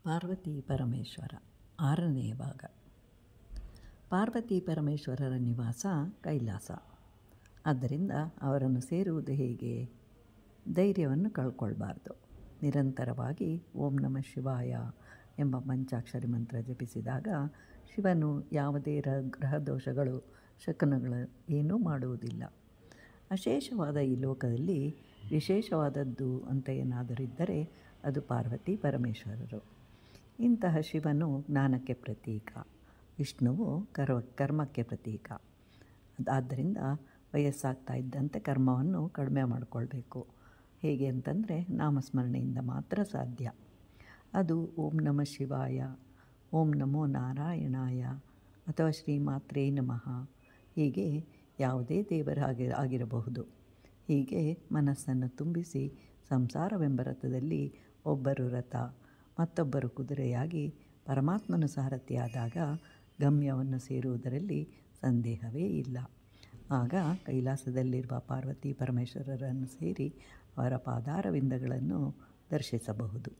ಪಾರ್ವತಿ ಪರಮೇಶ್ವರ 6ನೇ ಭಾಗ. ಪಾರ್ವತಿ ಪರಮೇಶ್ವರರ ನಿವಾಸ ಕೈಲಾಸ. ಆದ್ದರಿಂದ ಅವರನ್ನು ಸೇರುವುದು ಹೇಗೆ? ಧೈರ್ಯವನ್ನು ಕಳ್ಕೊಳ್ಬಾರ್ದು. ನಿರಂತರವಾಗಿ ಓಂ ನಮಃ ಶಿವಾಯ ಎಂಬ ಪಂಚಾಕ್ಷರಿ ಮಂತ್ರ ಜಪಿಸಿದಾಗ ಶಿವನು ಯಾವುದೇ ಗ್ರಹ ದೋಷಗಳು, ಶಕುನಗಳು ಏನೂ ಮಾಡುವುದಿಲ್ಲ. ಅಶೇಷವಾದ ಈ ಲೋಕದಲ್ಲಿ ವಿಶೇಷವಾದದ್ದು ಅಂತ ಏನಾದರೂ ಇದ್ದರೆ ಅದು ಪಾರ್ವತಿ ಪರಮೇಶ್ವರರು. ಇಂತಹ ಶಿವನು ಜ್ಞಾನಕ್ಕೆ ಪ್ರತೀಕ, ವಿಷ್ಣುವು ಕರ್ಮಕ್ಕೆ ಪ್ರತೀಕ. ಆದ್ದರಿಂದ ವಯಸ್ಸಾಗ್ತಾ ಇದ್ದಂತೆ ಕರ್ಮವನ್ನು ಕಡಿಮೆ ಮಾಡಿಕೊಳ್ಬೇಕು. ಹೇಗೆ ಅಂತಂದರೆ ನಾಮಸ್ಮರಣೆಯಿಂದ ಮಾತ್ರ ಸಾಧ್ಯ. ಅದು ಓಂ ನಮಃ ಶಿವಾಯ, ಓಂ ನಮೋ ನಾರಾಯಣಾಯ ಅಥವಾ ಶ್ರೀಮಾತ್ರೇ ನಮಃ, ಹೀಗೆ ಯಾವುದೇ ಆಗಿರಬಹುದು. ಹೀಗೆ ಮನಸ್ಸನ್ನು ತುಂಬಿಸಿ ಸಂಸಾರವೆಂಬ ರಥದಲ್ಲಿ ಒಬ್ಬರು ರಥ ಮತ್ತೊಬ್ಬರು ಕುದುರೆಯಾಗಿ ಪರಮಾತ್ಮನು ಸಾರಥಿಯಾದಾಗ ಗಮ್ಯವನ್ನು ಸೇರುವುದರಲ್ಲಿ ಸಂದೇಹವೇ ಇಲ್ಲ. ಆಗ ಕೈಲಾಸದಲ್ಲಿರುವ ಪಾರ್ವತಿ ಪರಮೇಶ್ವರರನ್ನು ಸೇರಿ ಅವರ ಪಾದಾರವಿಂದಗಳನ್ನು ದರ್ಶಿಸಬಹುದು.